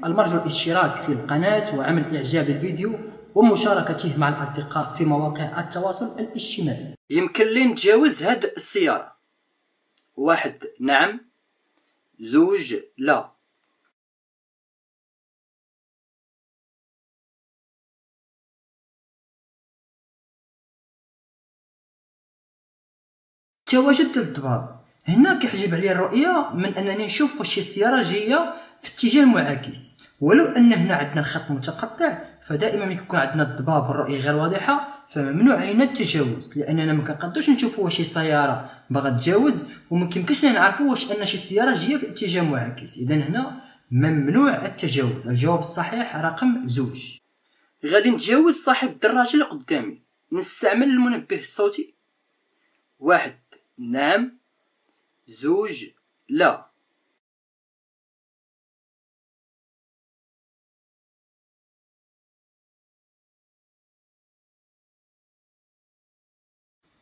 المرجو الاشتراك في القناة وعمل إعجاب الفيديو ومشاركته مع الأصدقاء في مواقع التواصل الاجتماعي. يمكن لي نتجاوز هاد السيارة؟ 1 نعم، 2 لا. تواجد ديال الضباب هنا كيحجب عليا الرؤية من أنني نشوف واش شي سيارة جاية في اتجاه معاكس، ولو أن هنا عندنا الخط متقطع فدائما ملي كيكون عندنا الضباب والرؤية غير واضحة فممنوع علينا التجاوز، لأننا مكنقدروش نشوفو واش شي سيارة باغا تجاوز وميمكنش نعرفو واش أن شي سيارة جاية في اتجاه معاكس. إذا هنا ممنوع التجاوز. الجواب الصحيح رقم 2. غادي نتجاوز صاحب الدراجة اللي قدامي، نستعمل المنبه الصوتي. 1 نعم، 2 لا.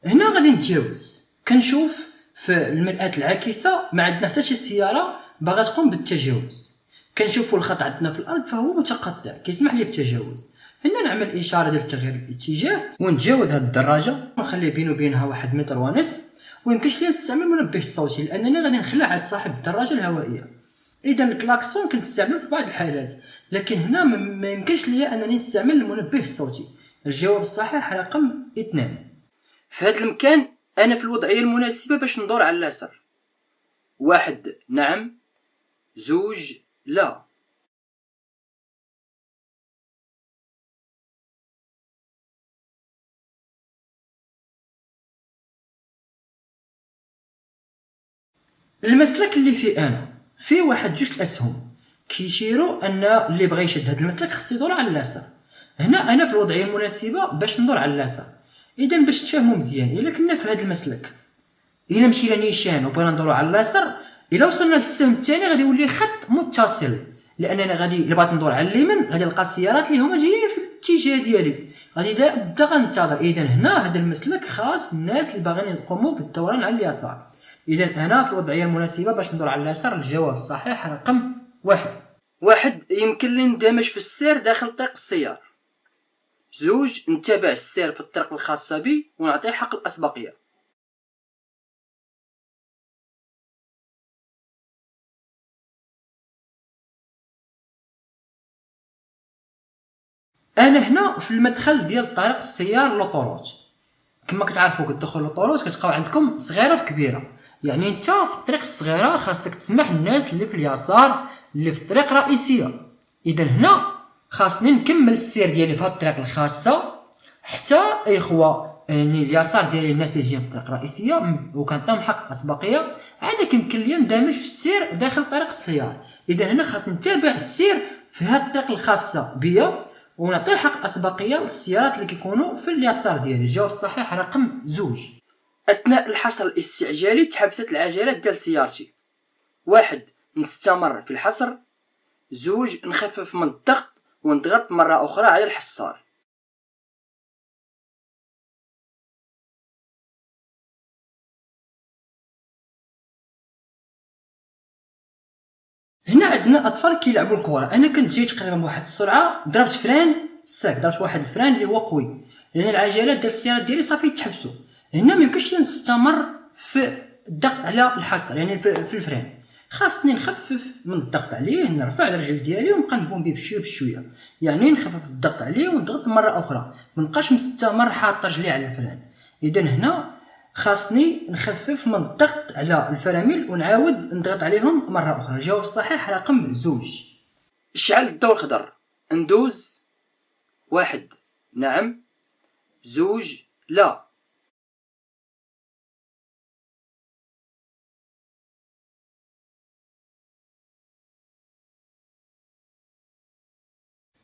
هنا غادي نتجاوز، كنشوف في المرآة العاكسة ما عندنا حتى شي سيارة باغا تقوم بالتجاوز، كنشوفوا الخط عندنا في الارض فهو متقطع كيسمح لي بالتجاوز. هنا نعمل اشاره ديال تغيير الاتجاه ونتجاوز هاد الدراجه ونخلي بيني وبينها 1 متر ونصف، ويمكنش لي نستعمل المنبه الصوتي لانني غادي نخلع عند صاحب الدراجه الهوائيه. اذا الكلاكسون كنستعملو في بعض الحالات، لكن هنا ما يمكنش لي انني نستعمل المنبه الصوتي. الجواب الصحيح رقم 2. في هاد المكان أنا في الوضعية المناسبة باش ندور على اليسار. 1 نعم، 2 لا. المسلك اللي فيه انا فيه واحد 2 الاسهم كيشيروا ان اللي بغى يشد هذا المسلك خصو يدور على اليسار. هنا انا في الوضعيه المناسبه باش ندور على اليسار. اذا باش تفهموا مزيان، الا كنا في هذا المسلك، الا مشينا نيشان وبغينا ندوروا على اليسار، الا وصلنا للسهم الثاني غادي يولي خط متصل، لاننا غادي الا بغيت ندور على اليمين غادي نلقى السيارات اللي هما جايين في الاتجاه ديالي، غادي نبدا غنتظر. اذا هنا هذا المسلك خاص الناس اللي باغيين يقوموا بالدوران على اليسار. اذا انا في الوضعيه المناسبه باش ندور على اليسار. الجواب الصحيح رقم 1. 1 يمكن لي ندمج في السير داخل طريق السيارة. 2 نتابع السير في الطريق الخاصة بي ونعطيه حق الأسبقية. انا هنا في المدخل ديال طريق السيار لوطوروت. كما كتعرفوا كتدخل لوطوروت كتلقاو عندكم صغيره في كبيره، يعني انت في الطريق الصغيره خاصك تسمح للناس اللي في اليسار اللي في الطريق الرئيسيه. اذا هنا خاصني نكمل السير ديالي في هاد الطريق الخاصه حتى اخوه يعني اليسار ديال الناس اللي جايين في الطريق الرئيسيه وكنعطيهم حق الاسبقيه، عاد كيمكن ليا ندمج في السير داخل طريق السيار. اذا هنا خاصني نتابع السير في هاد الطريق الخاصه بيا ونعطي حق الاسبقيه للسيارات اللي كيكونوا في اليسار ديالي. الجواب الصحيح رقم 2. أثناء الحصر الاستعجالي تحبست العجلات ديال سيارتي. 1 نستمر في الحصر، 2 نخفف من الضغط ونضغط مرة أخرى على الحصار. هنا عندنا اطفال كيلعبوا الكره. انا كنت جاي تقريبا بواحد السرعه، ضربت فران ساك، ضربت واحد الفران اللي هو قوي لان العجلات ديال السيارات ديالي صافي تحبسوا. هنا ما يمكنش لي نستمر في الضغط على الحصر يعني في الفران، خاصني نخفف من الضغط عليه، نرفع الرجل ديالي ونبقى نبومبي بشويه بشويه، يعني نخفف الضغط عليه ونضغط مره اخرى، ما نبقاش مستمر حاط رجلي على الفران. اذا هنا خاصني نخفف من الضغط على الفرامل ونعاود نضغط عليهم مرة أخرى. الجواب الصحيح رقم 2. شعل الضوء الخضر، ندوز. 1 نعم، 2 لا.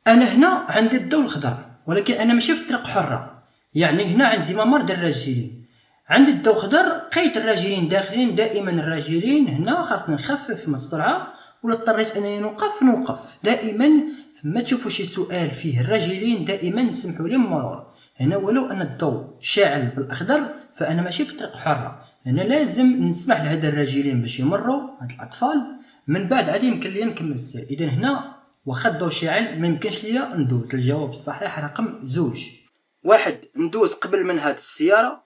أنا هنا عندي الضوء الخضر ولكن أنا ماشي في طريق حرة، يعني هنا عندي ممر ديال الراجلين، عندي الضوء الخضر قيد الراجلين داخلين. دائما الراجلين هنا خاصني نخفف من السرعة، ولا اضطريت انني نوقف. دائما فما تشوفوا شي سؤال فيه الراجلين دائما نسمحوا لهم المرور. هنا ولو ان الضوء شاعل بالاخضر فانا ماشي في طريق حرة، هنا لازم نسمح لهاد الراجلين باش يمروا هاد الاطفال، من بعد عاد يمكن لي نكمل السير. اذا هنا واخا الضو شاعل ما يمكنش ليا ندوز. الجواب الصحيح رقم 2. 1 ندوز قبل من هاد السيارة.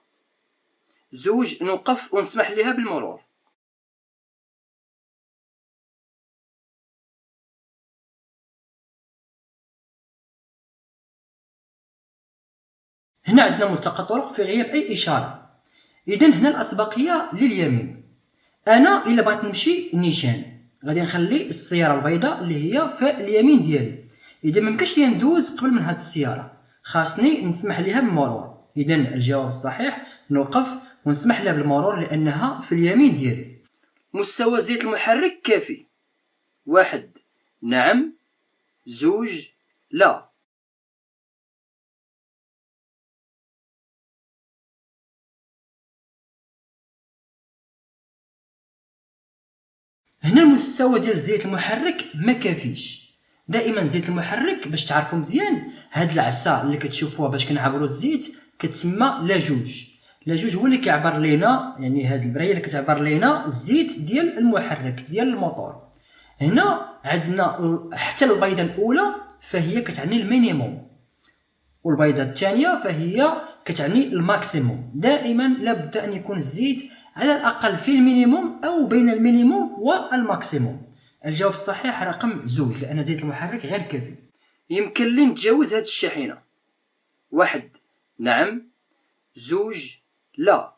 2 نوقف ونسمح ليها بالمرور. هنا عندنا ملتقى طرق في غياب اي اشاره، اذا هنا الاسبقيه لليمين. انا الا بغيت نمشي نيشان غادي نخلي السياره البيضاء اللي هي في اليمين ديالي، اذا ما يمكنش لي ندوز قبل من هاد السياره، خاصني نسمح ليها بالمرور. اذا الجواب الصحيح نوقف ونسمح لها بالمرور لانها في اليمين ديالي. مستوى زيت المحرك كافي. 1 نعم. 2 لا. هنا المستوى ديال زيت المحرك ما كافيش. دائما زيت المحرك باش تعرفوا مزيان، هاد العصا اللي كتشوفوها باش كنعبروا الزيت كتسمى لاجوج. لاجوج هو اللي كيعبر لينا، يعني هاد البرايه اللي كتعبر لينا الزيت ديال المحرك ديال الموتور. هنا عندنا حتى البيضه الاولى فهي كتعني المينيموم، والبيضه الثانيه فهي كتعني الماكسيموم. دائما لابد ان يكون الزيت على الاقل في المينيموم او بين المينيموم والماكسيموم. الجواب الصحيح رقم 2 لان زيت المحرك غير كافي. يمكن لي نتجاوز هاد الشاحنة. 1 نعم. 2 لا.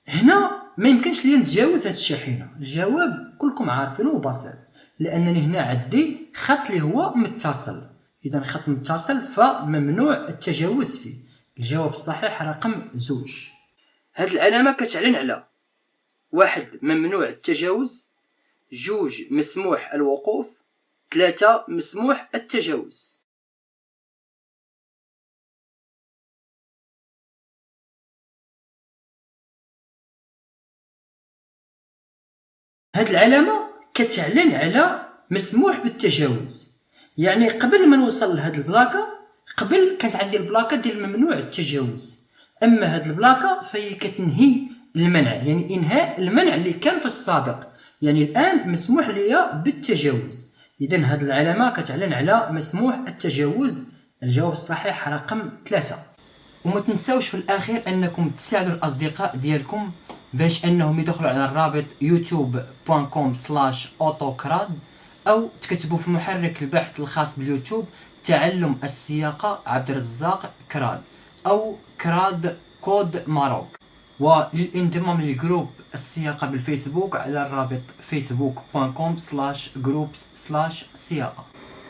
هنا ما يمكنش لي نتجاوز هاد الشاحنه. الجواب كلكم عارفينه وبسيط، لانني هنا عندي خط اللي هو متصل، اذا خط متصل فممنوع التجاوز فيه. الجواب الصحيح رقم 2. هاد العلامة كتعلن على 1 ممنوع التجاوز. 2 مسموح الوقوف. 3 مسموح التجاوز. هاد العلامه كتعلن على مسموح بالتجاوز، يعني قبل ما نوصل لهاد البلاكه، قبل كانت عندي البلاكه ديال ممنوع التجاوز، اما هاد البلاكه فهي كتنهي المنع، يعني انهاء المنع اللي كان في السابق، يعني الان مسموح ليا بالتجاوز. اذا هاد العلامه كتعلن على مسموح التجاوز. الجواب الصحيح رقم 3. وما تنساوش في الاخير انكم تساعدوا الاصدقاء ديالكم باش انهم يدخلوا على الرابط youtube.com/autocrad، او تكتبوا في محرك البحث الخاص باليوتيوب تعلم السياقة عبد الرزاق كراد او كراد كود ماروك. وللانضمام للجروب السياقة بالفيسبوك على الرابط facebook.com/groups/سياقة.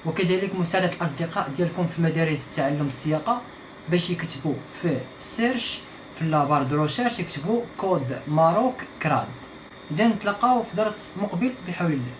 وكذلك مساعدة الأصدقاء ديالكم في مدارس تعلم السياقة باش يكتبوا في سيرش في لابار دو روشيرش يكتبوا كود ماروك كراد. إذا نتلاقاو في درس مقبل بحول الله.